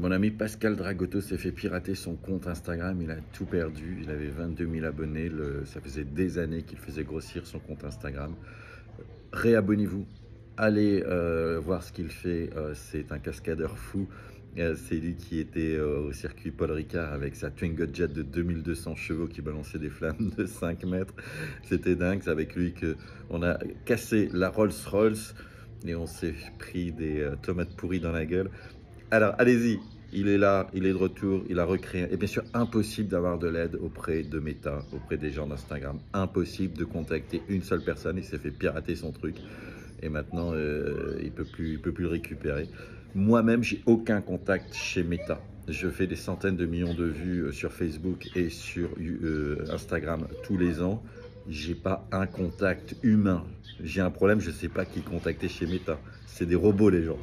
Mon ami Pascal Dragotto s'est fait pirater son compte Instagram, il a tout perdu, il avait 22 000 abonnés, ça faisait des années qu'il faisait grossir son compte Instagram. Réabonnez-vous, allez voir ce qu'il fait, c'est un cascadeur fou. C'est lui qui était au circuit Paul Ricard avec sa Twingo Jet de 2200 chevaux qui balançait des flammes de 5 mètres. C'était dingue, c'est avec lui qu'on a cassé la Rolls-Royce et on s'est pris des tomates pourries dans la gueule. Alors, allez-y, il est là, il est de retour, il a recréé. Et bien sûr, impossible d'avoir de l'aide auprès de Meta, auprès des gens d'Instagram. Impossible de contacter une seule personne, il s'est fait pirater son truc. Et maintenant, il peut plus le récupérer. Moi-même, j'ai aucun contact chez Meta. Je fais des centaines de millions de vues sur Facebook et sur Instagram tous les ans. J'ai pas un contact humain. J'ai un problème, je sais pas qui contacter chez Meta. C'est des robots, les gens.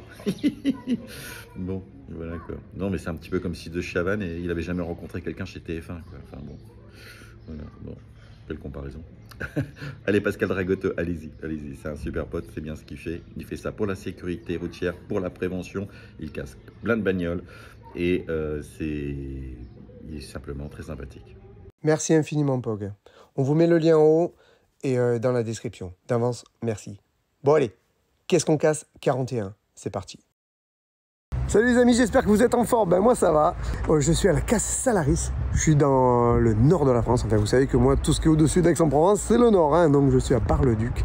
Bon, voilà quoi. Non, mais c'est un petit peu comme si de Chavannes et il avait jamais rencontré quelqu'un chez TF1, quoi. Enfin bon, voilà, bon, quelle comparaison. Allez, Pascal Dragotto, allez-y, allez-y. C'est un super pote, c'est bien ce qu'il fait. Il fait ça pour la sécurité routière, pour la prévention. Il casse plein de bagnoles et il est simplement très sympathique. Merci infiniment, Pog. On vous met le lien en haut et dans la description. D'avance, merci. Bon, allez, qu'est-ce qu'on casse 41, c'est parti. Salut les amis, j'espère que vous êtes en forme. Ben moi ça va. Je suis à la Casse Salaris. Je suis dans le nord de la France. Enfin, vous savez que moi, tout ce qui est au-dessus d'Aix-en-Provence, c'est le nord. Hein. Donc je suis à Bar-le-Duc.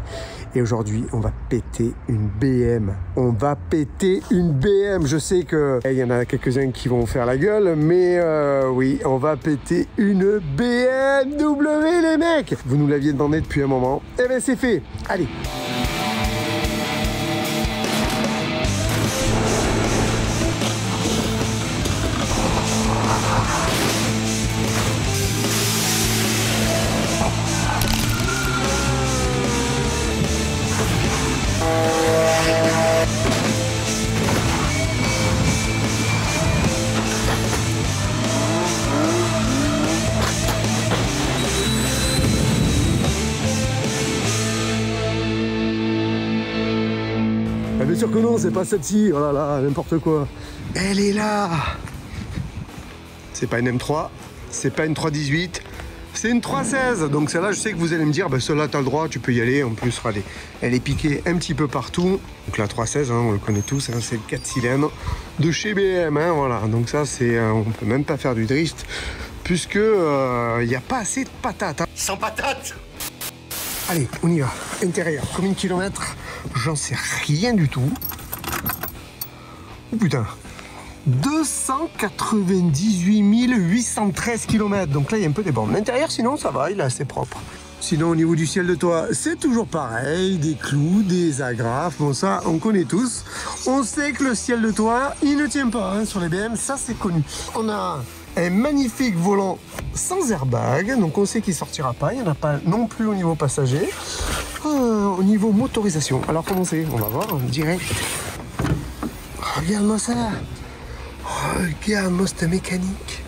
Et aujourd'hui, on va péter une BM. On va péter une BM. Je sais qu'il y en a quelques-uns qui vont faire la gueule. Mais oui, on va péter une BMW, les mecs. Vous nous l'aviez demandé depuis un moment. Eh bien, c'est fait. Allez. Bien sûr que non, c'est pas celle-ci, oh là là, n'importe quoi. Elle est là. C'est pas une M3, c'est pas une 318, c'est une 316. Donc celle-là, je sais que vous allez me dire, bah, celle-là, t'as le droit, tu peux y aller. En plus, regardez, elle est piquée un petit peu partout. Donc la 316, hein, on le connaît tous, hein, c'est le 4 cylindres de chez BM. Hein, voilà. Donc ça, c'est, on peut même pas faire du drift, puisque il n'y a pas assez de patates. Hein. Sans patates. Allez, on y va. Intérieur, combien de kilomètres? J'en sais rien du tout. Oh putain. 298 813 km. Donc là, il y a un peu des bornes. L'intérieur, sinon, ça va, il est assez propre. Sinon, au niveau du ciel de toit, c'est toujours pareil. Des clous, des agrafes. Bon, ça, on connaît tous. On sait que le ciel de toit, il ne tient pas hein, sur les BM. Ça, c'est connu. On a un magnifique volant sans airbag, donc on sait qu'il ne sortira pas, il n'y en a pas non plus au niveau passager. Au niveau motorisation, alors comment c'est? On va voir en direct. Regarde-moi ça. Regarde-moi cette mécanique.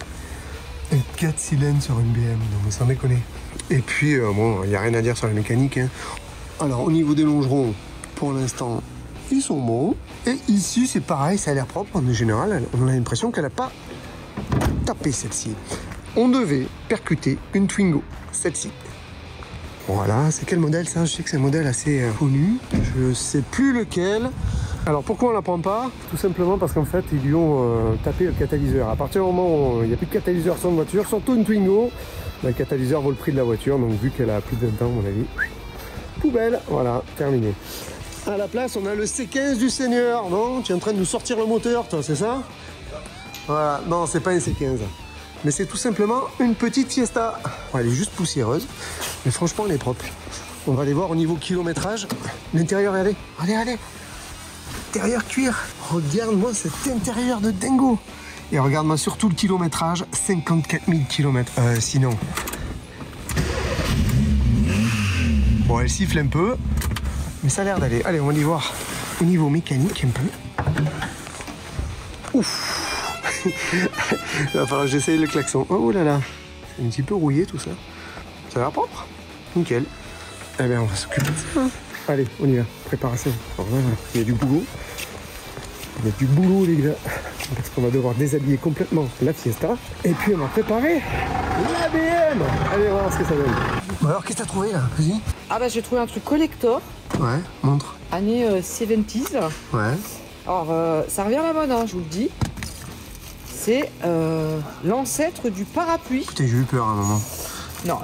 Un 4 cylindres sur une BM, non mais sans déconner. Et puis, bon, il n'y a rien à dire sur la mécanique. Hein. Alors, au niveau des longerons, pour l'instant, ils sont bons. Et ici, c'est pareil, ça a l'air propre. En général, on a l'impression qu'elle n'a pas tapé celle-ci. On devait percuter une Twingo, celle-ci. Voilà, c'est quel modèle ça? Je sais que c'est un modèle assez connu. Je sais plus lequel. Alors pourquoi on la prend pas? Tout simplement parce qu'en fait ils lui ont tapé le catalyseur. À partir du moment où il n'y a plus de catalyseur sur une voiture, surtout une Twingo, le catalyseur vaut le prix de la voiture. Donc vu qu'elle a plus de 20 ans à mon avis, poubelle, voilà, terminé. À la place on a le C15 du Seigneur. Non, tu es en train de nous sortir le moteur toi, c'est ça? Voilà, non c'est pas un C15. Mais c'est tout simplement une petite Fiesta. Bon, elle est juste poussiéreuse, mais franchement elle est propre. On va aller voir au niveau kilométrage. L'intérieur, regardez, regardez. Intérieur cuir. Regarde-moi cet intérieur de dingo. Et regarde-moi surtout le kilométrage, 54 000 km. Sinon. Bon, elle siffle un peu, mais ça a l'air d'aller. Allez, on va y voir au niveau mécanique un peu. Ouf. Il va falloir que j'essaye le klaxon. Oh là là, c'est un petit peu rouillé tout ça. Ça a l'air propre. Nickel. Eh bien, on va s'occuper de ça. Allez, on y va. Préparation. Alors là, il y a du boulot. Il y a du boulot, les gars. parce qu'on va devoir déshabiller complètement la Fiesta. Et puis on va préparer la BM. Allez, on va voir ce que ça donne. Bon alors, qu'est-ce que t'as trouvé là? Vas-y. Ah bah j'ai trouvé un truc collector. Ouais, montre. Année 70s. Ouais. Alors ça revient à la mode, hein, je vous le dis. C'est l'ancêtre du parapluie. Putain, j'ai eu peur à un moment. Non.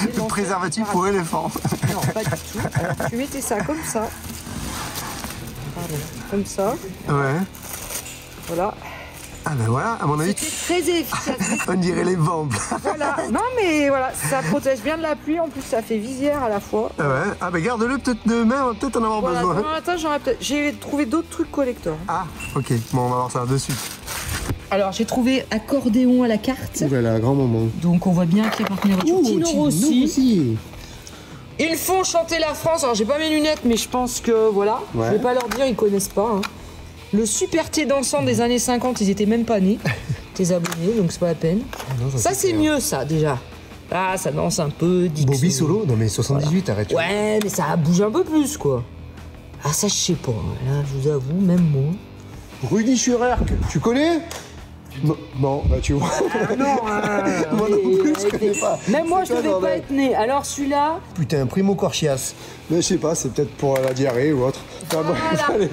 Le préservatif pour éléphant. Non, pas du tout. Alors tu mettais ça comme ça. Pardon, comme ça. Ouais. Voilà. Ah ben voilà, à mon avis, C'était très efficace. on dirait les vampes. Voilà. Non mais voilà, ça protège bien de la pluie. En plus, ça fait visière à la fois. Ah ouais. Ah ben garde-le peut-être demain, on va peut-être en avoir Voilà. besoin. Demain matin, j'ai trouvé d'autres trucs collector. Ah, ok. Bon, on va voir ça de suite. Alors j'ai trouvé accordéon à la carte. Voilà, grand moment. Donc on voit bien qu'il appartient à la voiture. Tino Rossi. Rossi. Ils font chanter la France. Alors j'ai pas mes lunettes, mais je pense que voilà. Ouais. Je vais pas leur dire, ils connaissent pas. Hein. Le super thé dansant des années 50, ils étaient même pas nés. Tes abonnés, donc c'est pas la peine. Non, Ça c'est mieux ça déjà. Ah ça danse un peu. Dixon. Bobby Solo. Non mais 78, arrête. Ouais, mais ça bouge un peu plus quoi. Ah ça je sais pas. Là je vous avoue, même moi. Rudy Schurerk, tu connais? Non, bah tu vois. Non, Moi non plus, je connais pas. Même moi C'est je quoi, devais pas bordel? être né. Alors celui-là. Putain, Primo Corchias. Mais je sais pas, c'est peut-être pour la diarrhée ou autre. Enfin, bon, Voilà. allez.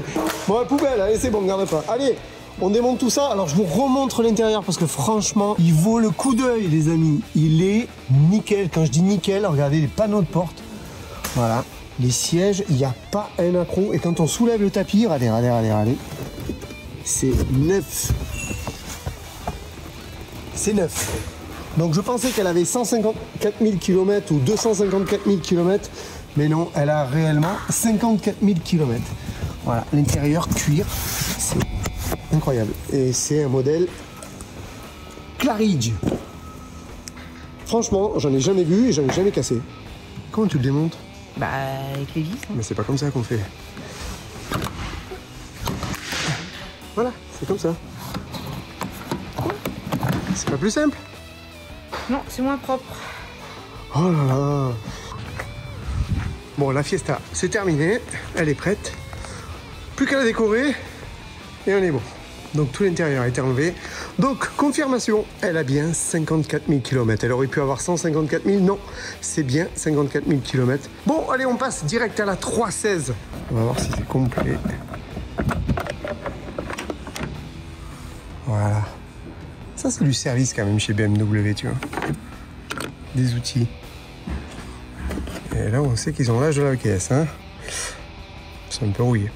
Bon, la poubelle, allez, c'est bon, garde pas. Allez, on démonte tout ça. Alors, je vous remontre l'intérieur parce que franchement, il vaut le coup d'œil, les amis. Il est nickel. Quand je dis nickel, regardez les panneaux de porte. Voilà. Les sièges, il n'y a pas un accroc. Et quand on soulève le tapis, regardez. C'est neuf. C'est neuf. Donc je pensais qu'elle avait 154 000 km ou 254 000 km, mais non, elle a réellement 54 000 km. Voilà, l'intérieur cuir, c'est incroyable. Et c'est un modèle Claridge. Franchement, j'en ai jamais vu et j'en ai jamais cassé. Comment tu le démontes? Bah avec les vis. Hein. Mais c'est pas comme ça qu'on fait. Voilà, c'est comme ça. C'est pas plus simple? Non, c'est moins propre. Oh là là. Bon, la Fiesta, c'est terminé. Elle est prête. Plus qu'à la décorer. Et on est bon. Donc tout l'intérieur a été enlevé. Donc, confirmation, elle a bien 54 000 km. Elle aurait pu avoir 154 000. Non, c'est bien 54 000 km. Bon, allez, on passe direct à la 316. On va voir si c'est complet. Voilà. Ça, c'est du service quand même chez BMW, tu vois. Des outils. Et là, on sait qu'ils ont l'âge de la caisse, hein. C'est un peu rouillé.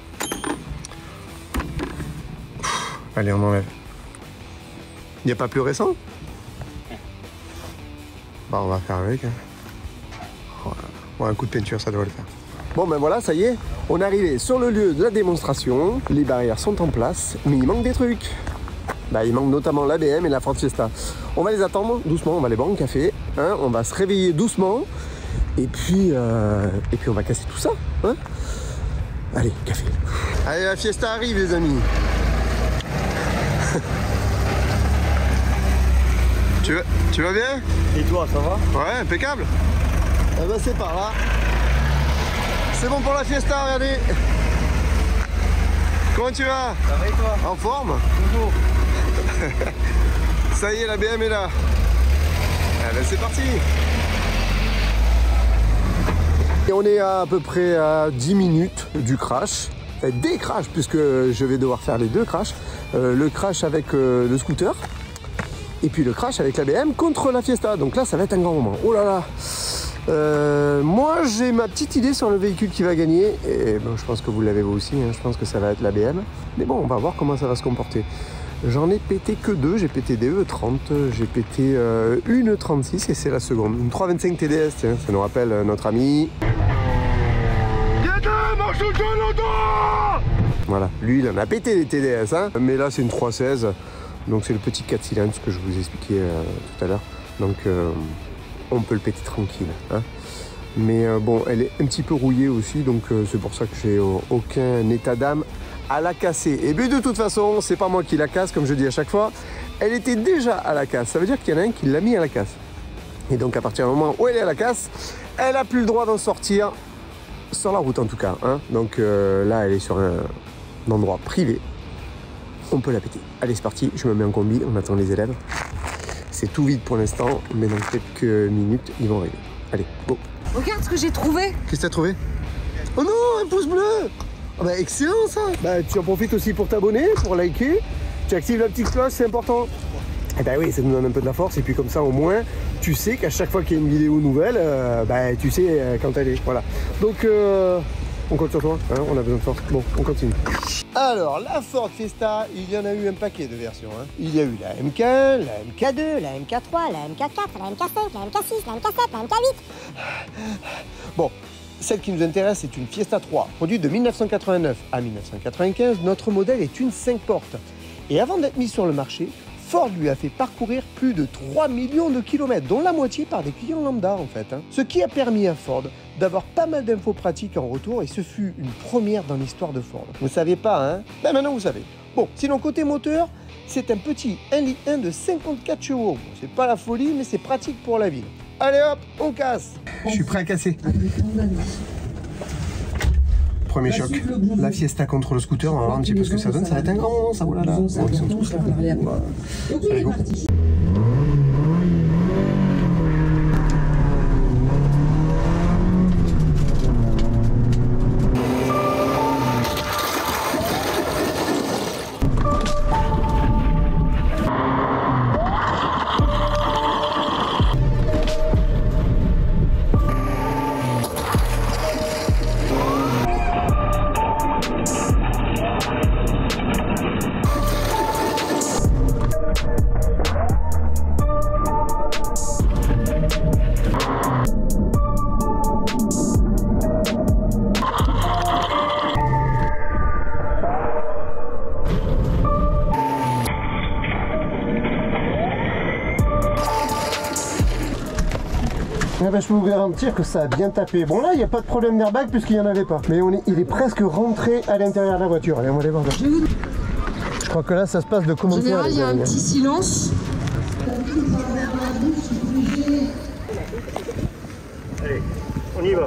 Allez, on enlève. Il n'y a pas plus récent? Bah, on va faire avec. Hein. Voilà. Bon, un coup de peinture, ça doit le faire. Bon, ben voilà, ça y est. On est arrivé sur le lieu de la démonstration. Les barrières sont en place, mais il manque des trucs. Bah, il manque notamment l'ABM et la Ford Fiesta. On va les attendre doucement, on va les boire un café, hein, on va se réveiller doucement, et puis on va casser tout ça. Hein. Allez, café. Allez, la Fiesta arrive, les amis. Tu vas bien? Et toi, ça va? Ouais, impeccable. Eh ben, c'est par là. C'est bon pour la Fiesta, regardez. Comment tu vas? Ça va et toi? En forme? Toujours. Ça y est, la BM est là. Eh ben, c'est parti. Et on est à peu près à 10 minutes du crash. Des crashs, puisque je vais devoir faire les deux crashs. Le crash avec le scooter. Et puis le crash avec la BM contre la Fiesta. Donc là, ça va être un grand moment. Oh là là. Moi, j'ai ma petite idée sur le véhicule qui va gagner. Et bon, je pense que vous l'avez vous aussi. Hein. Je pense que ça va être la BM. Mais bon, on va voir comment ça va se comporter. J'en ai pété que deux. J'ai pété des E30. J'ai pété une E36 et c'est la seconde. Une 325 TDS. Tiens, ça nous rappelle notre ami. Voilà. Lui, il en a pété des TDS. Hein. Mais là, c'est une 316. Donc c'est le petit 4 cylindres, ce que je vous ai expliqué tout à l'heure. Donc on peut le péter tranquille. Hein. Mais bon, elle est un petit peu rouillée aussi, donc c'est pour ça que j'ai aucun état d'âme à la casser. Et puis de toute façon, c'est pas moi qui la casse, comme je dis à chaque fois. Elle était déjà à la casse. Ça veut dire qu'il y en a un qui l'a mis à la casse. Et donc à partir du moment où elle est à la casse, elle n'a plus le droit d'en sortir, sur la route en tout cas. Hein. Donc là, elle est sur endroit privé, on peut la péter. Allez, c'est parti, je me mets en combi, on attend les élèves. C'est tout vide pour l'instant, mais dans quelques minutes, ils vont arriver. Allez, go. Regarde ce que j'ai trouvé. Qu'est-ce que t'as trouvé? Oh non, un pouce bleu. Oh bah excellent ça. Bah tu en profites aussi pour t'abonner, pour liker. Tu actives la petite cloche, c'est important. Eh bah oui, ça nous donne un peu de la force. Et puis comme ça, au moins, tu sais qu'à chaque fois qu'il y a une vidéo nouvelle, bah tu sais quand elle est. Voilà. Donc on compte sur toi, hein, on a besoin de force. Bon, on continue. Alors, la Ford Fiesta, il y en a eu un paquet de versions. Hein. Il y a eu la MK1, la MK2, la MK3, la MK4, la MK5, la MK6, la MK7, la MK8. Bon, celle qui nous intéresse, c'est une Fiesta 3. Produite de 1989 à 1995, notre modèle est une 5 portes. Et avant d'être mis sur le marché, Ford lui a fait parcourir plus de 3 millions de kilomètres, dont la moitié par des clients lambda en fait. Hein. Ce qui a permis à Ford d'avoir pas mal d'infos pratiques en retour et ce fut une première dans l'histoire de Ford. Vous ne saviez pas, hein? Ben maintenant vous savez. Bon, sinon côté moteur, c'est un petit 1,1 litre de 54 chevaux. Bon, c'est pas la folie, mais c'est pratique pour la ville. Allez hop, on casse. Je suis prêt à casser. Premier choc, la Fiesta contre le scooter, on va voir un petit peu ce que ça donne, ça va être un grand moment ça, oh là là. Bon, ils sont tous là. Allez, go. Eh ben, je peux vous garantir que ça a bien tapé. Bon là, il n'y a pas de problème d'airbag puisqu'il n'y en avait pas. Mais il est presque rentré à l'intérieur de la voiture. Allez, on va aller voir. Je crois que là, ça se passe de commentaires. En général, il y a un petit silence. Allez, on y va.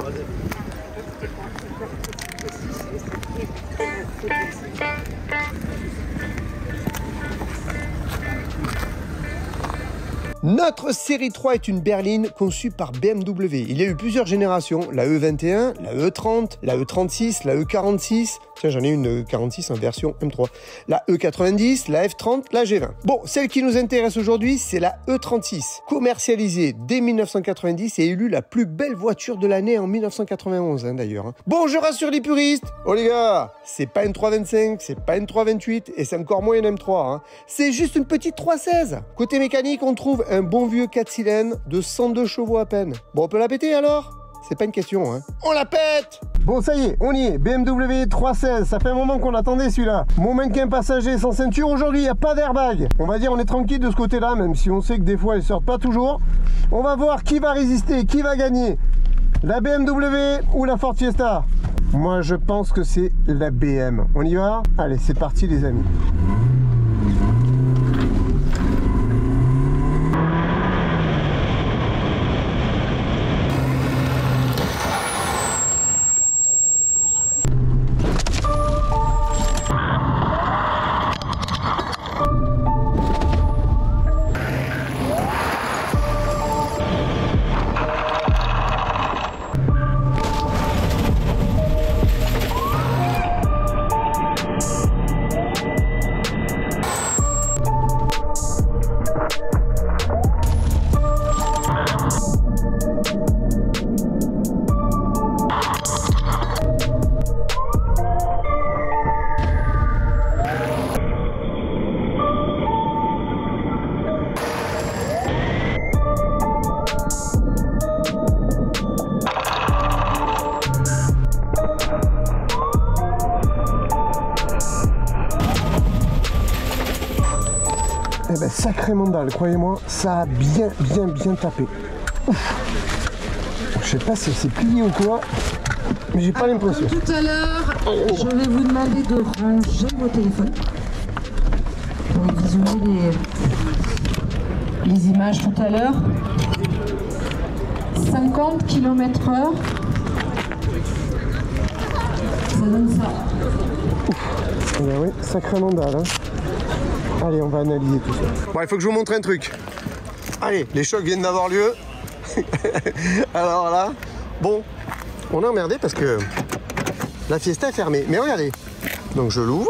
Notre série 3 est une berline conçue par BMW. Il y a eu plusieurs générations, la E21, la E30, la E36, la E46. Tiens, j'en ai une E46 en version M3. La E90, la F30, la G20. Bon, celle qui nous intéresse aujourd'hui, c'est la E36. Commercialisée dès 1990 et élue la plus belle voiture de l'année en 1991 d'ailleurs. Hein. Bon, je rassure les puristes. Oh les gars, c'est pas une 325, c'est pas une 328 et c'est encore moins une M3. Hein. C'est juste une petite 316. Côté mécanique, on trouve un bon vieux 4 cylindres de 102 chevaux à peine. Bon, on peut la péter alors? C'est pas une question, hein. On la pète! Bon, ça y est, on y est. BMW 316, ça fait un moment qu'on l'attendait celui-là. Mon mannequin passager sans ceinture, aujourd'hui, il n'y a pas d'airbag. On va dire, on est tranquille de ce côté-là, même si on sait que des fois, ils sortent pas toujours. On va voir qui va résister, qui va gagner. La BMW ou la Ford Fiesta? Moi, je pense que c'est la BM. On y va? Allez, c'est parti, les amis. Eh ben, sacré mandale, croyez-moi, ça a bien tapé. Ouf. Je sais pas si c'est plié ou quoi, mais j'ai pas l'impression. Comme tout à l'heure, je vais vous demander de ranger vos téléphones pour visionner les images tout à l'heure. 50 km/h, ça donne ça. Eh bien oui, sacré mandal. Hein. Allez, on va analyser tout ça. Bon, il faut que je vous montre un truc. Allez, les chocs viennent d'avoir lieu. Alors là, bon, on est emmerdé parce que la Fiesta est fermée. Mais regardez, donc je l'ouvre.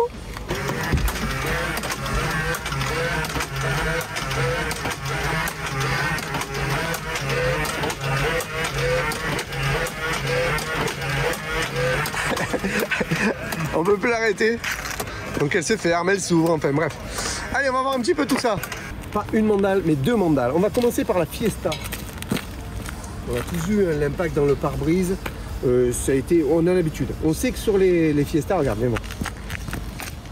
On peut plus l'arrêter. Donc elle se ferme, elle s'ouvre, enfin bref. Allez, on va voir un petit peu tout ça. Pas une mandale, mais deux mandales. On va commencer par la Fiesta. On a tous eu l'impact dans le pare-brise. Ça a été, on a l'habitude. On sait que sur les Fiesta, regardez moi.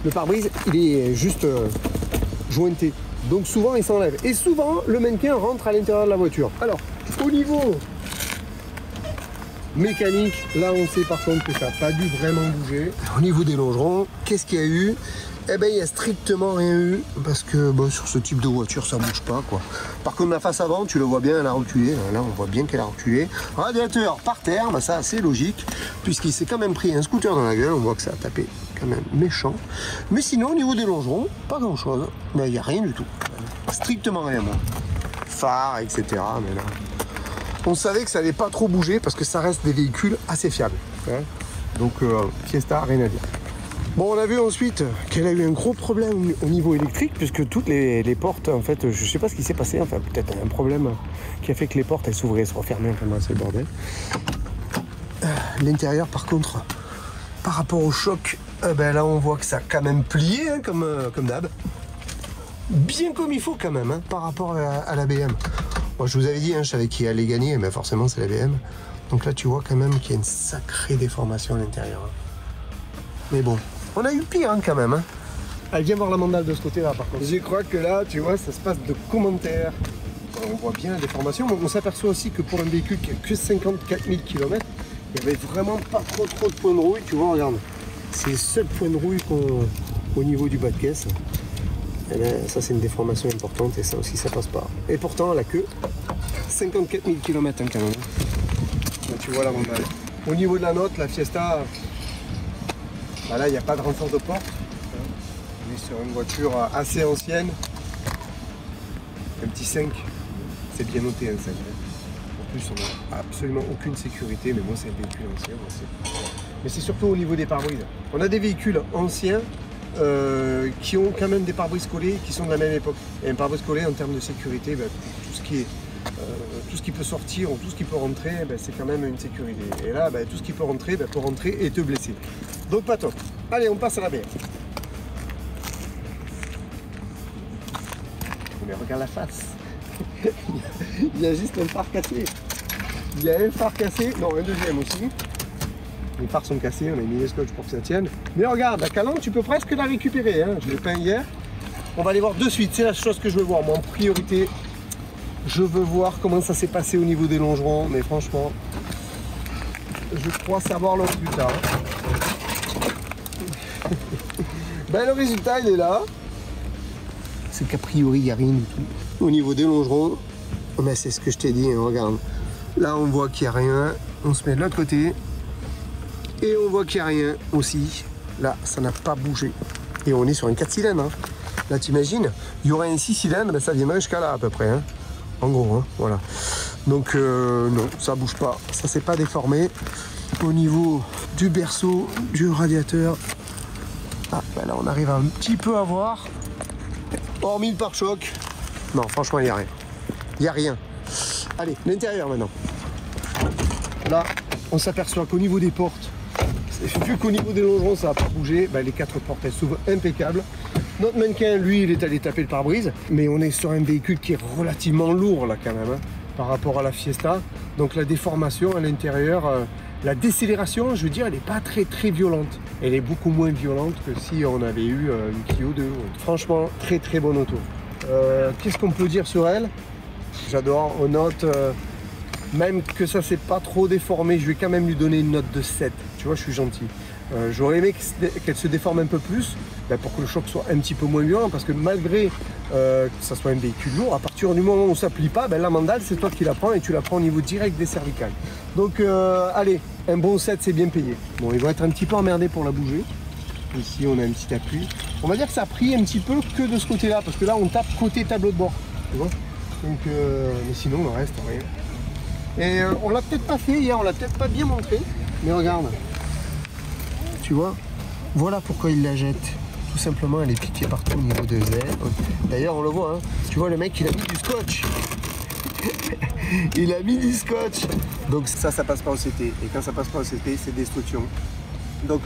Le pare-brise, il est juste jointé. Donc souvent, il s'enlève. Et souvent, le mannequin rentre à l'intérieur de la voiture. Alors, au niveau mécanique, là on sait par contre que ça n'a pas dû vraiment bouger. Au niveau des longerons, qu'est-ce qu'il y a eu? Eh ben il n'y a strictement rien eu parce que bon, sur ce type de voiture ça bouge pas quoi. Par contre la face avant, tu le vois bien, elle a reculé. Là on voit bien qu'elle a reculé. Radiateur par terre, bah, ça c'est logique puisqu'il s'est quand même pris un scooter dans la gueule. On voit que ça a tapé quand même méchant. Mais sinon au niveau des longerons, pas grand chose. Mais il n'y a rien du tout. Strictement rien moi. Phare, etc. Mais là. On savait que ça n'allait pas trop bouger parce que ça reste des véhicules assez fiables. Hein. Donc Fiesta, rien à dire. Bon, on a vu ensuite qu'elle a eu un gros problème au niveau électrique puisque toutes les portes, en fait, je sais pas ce qui s'est passé, enfin peut-être un problème qui a fait que les portes elles s'ouvraient et se refermaient, enfin c'est le bordel. L'intérieur par contre, par rapport au choc, ben là on voit que ça a quand même plié hein, comme d'hab. Bien comme il faut quand même hein, par rapport à la BM. Moi, je vous avais dit, hein, je savais qui allait gagner, mais forcément, c'est la BM. Donc là, tu vois quand même qu'il y a une sacrée déformation à l'intérieur. Mais bon, on a eu pire hein, quand même. Hein. Allez, viens voir la mandale de ce côté-là, par contre. Je crois que là, tu vois, ça se passe de commentaires. On voit bien la déformation. On s'aperçoit aussi que pour un véhicule qui a que 54 000 km, il n'y avait vraiment pas trop de points de rouille. Tu vois, regarde. C'est le seul point de rouille au niveau du bas de caisse. Et là, ça c'est une déformation importante et ça aussi ça passe pas. Et pourtant la queue, 54 000 km quand même. Là, tu vois la mandale. Au niveau de la note, la Fiesta, bah là il n'y a pas de renfort de porte. On est sur une voiture assez ancienne. Un petit 5, c'est bien noté un 5. En plus on n'a absolument aucune sécurité, mais moi c'est un véhicule ancien. Mais c'est surtout au niveau des pare-brises. On a des véhicules anciens. Qui ont quand même des pare-brises collés qui sont de la même époque. Et un pare-brise collé en termes de sécurité, ben, tout ce qui peut sortir ou tout ce qui peut rentrer, ben, c'est quand même une sécurité. Et là, ben, tout ce qui peut rentrer et te blesser. Donc pas top. Allez, on passe à la BM. Mais regarde la face. Il y a juste un phare cassé. Il y a un phare cassé, non un deuxième aussi. Les phares sont cassés, on a mis les scotch pour que ça tienne. Mais regarde, la calandre, tu peux presque la récupérer. Hein. Je l'ai peint hier. On va aller voir de suite. C'est la chose que je veux voir. Moi, en priorité, je veux voir comment ça s'est passé au niveau des longerons. Mais franchement, je crois savoir le résultat. Ben, le résultat, il est là. C'est qu'a priori, il n'y a rien du tout. Au niveau des longerons, ben, c'est ce que je t'ai dit. Hein. Regarde. Là, on voit qu'il n'y a rien. On se met de l'autre côté. Et on voit qu'il n'y a rien aussi. Là, ça n'a pas bougé. Et on est sur un 4 cylindres. Hein. Là, t'imagines, il y aurait un 6 cylindres, ben, ça viendrait jusqu'à là à peu près. Hein. En gros, hein, voilà. Donc, non, ça bouge pas. Ça s'est pas déformé. Au niveau du berceau, du radiateur, ah, ben là, on arrive un petit peu à voir. Hormis le pare-choc. Non, franchement, il n'y a rien. Il n'y a rien. Allez, l'intérieur maintenant. Là, on s'aperçoit qu'au niveau des portes, vu qu'au niveau des longerons ça n'a pas bougé, ben les 4 portes elles s'ouvrent impeccables. Notre mannequin, lui, il est allé taper le pare-brise, mais on est sur un véhicule qui est relativement lourd là quand même, hein, par rapport à la Fiesta. Donc la déformation à l'intérieur, la décélération, je veux dire, elle n'est pas très violente. Elle est beaucoup moins violente que si on avait eu une Clio 2. Franchement, très bonne auto. Qu'est-ce qu'on peut dire sur elle? J'adore, on note... même que ça s'est pas trop déformé, je vais quand même lui donner une note de 7. Tu vois, je suis gentil. J'aurais aimé qu'elle se déforme un peu plus, ben pour que le choc soit un petit peu moins violent, parce que malgré que ça soit un véhicule lourd, à partir du moment où ça plie pas, ben la mandale c'est toi qui la prends et tu la prends au niveau direct des cervicales. Donc allez, un bon 7 c'est bien payé. Bon, ils vont être un petit peu emmerdés pour la bouger. Ici, on a un petit appui. On va dire que ça a pris un petit peu que de ce côté-là, parce que là, on tape côté tableau de bord. Tu vois. Donc, mais sinon, le reste, rien. Et on l'a peut-être pas fait hier, on l'a peut-être pas bien montré. Mais regarde. Tu vois, voilà pourquoi il la jette. Tout simplement, elle est piquée partout au niveau des ailes. D'ailleurs, on le voit, hein. Tu vois, le mec, il a mis du scotch. Il a mis du scotch. Donc ça passe pas au CT. Et quand ça passe pas au CT, c'est destruction. Donc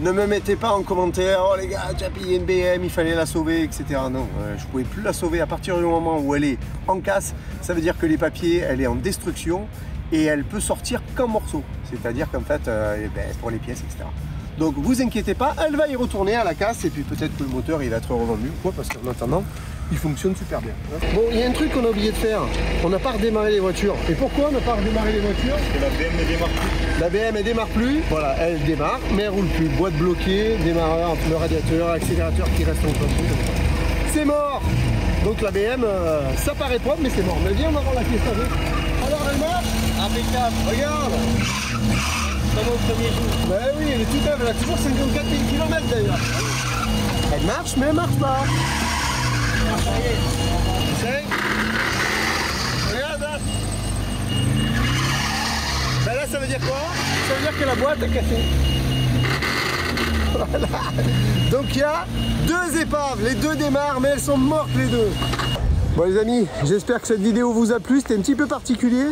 ne me mettez pas en commentaire, oh les gars, tu as payé une BM, il fallait la sauver, etc. Non, je pouvais plus la sauver à partir du moment où elle est en casse. Ça veut dire que les papiers, elle est en destruction et elle peut sortir qu'en morceaux. C'est-à-dire qu'en fait, pour les pièces, etc. Donc vous inquiétez pas, elle va y retourner à la casse et puis peut-être que le moteur il va être revendu ou quoi, parce qu'en attendant, il fonctionne super bien. Bon, il y a un truc qu'on a oublié de faire, on n'a pas redémarré les voitures. Et pourquoi on n'a pas redémarré les voitures? Parce que la BM ne démarre plus. La BM elle démarre plus, voilà, elle démarre, mais elle roule plus. Boîte bloquée, démarreur, le radiateur, accélérateur qui reste en place. C'est mort. Donc la BM, ça paraît propre, mais c'est mort. Mais viens, on va voir la pièce avec. Alors elle marche? Impeccable. Regarde. Comme au premier jour. Bah oui, elle est toute neuve, elle a toujours 54 000 km d'ailleurs. Elle marche, mais elle marche pas. Ça y est. Tu sais? Regarde là. Ben là, ça veut dire quoi? Ça veut dire que la boîte a cassé. Voilà. Donc il y a deux épaves, les deux démarrent, mais elles sont mortes les deux. Bon les amis, j'espère que cette vidéo vous a plu, c'était un petit peu particulier.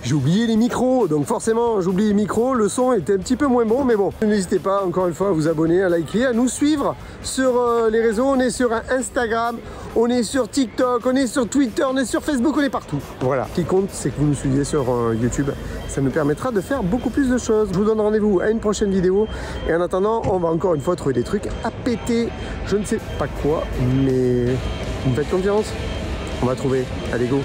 J'ai oublié les micros, donc forcément j'oublie les micros, le son était un petit peu moins bon, mais bon. N'hésitez pas encore une fois à vous abonner, à liker, à nous suivre sur les réseaux. On est sur Instagram, on est sur TikTok, on est sur Twitter, on est sur Facebook, on est partout. Voilà, ce qui compte c'est que vous nous suiviez sur YouTube, ça nous permettra de faire beaucoup plus de choses. Je vous donne rendez-vous à une prochaine vidéo, et en attendant, on va encore une fois trouver des trucs à péter. Je ne sais pas quoi, mais vous me faites confiance, on va trouver. Allez go!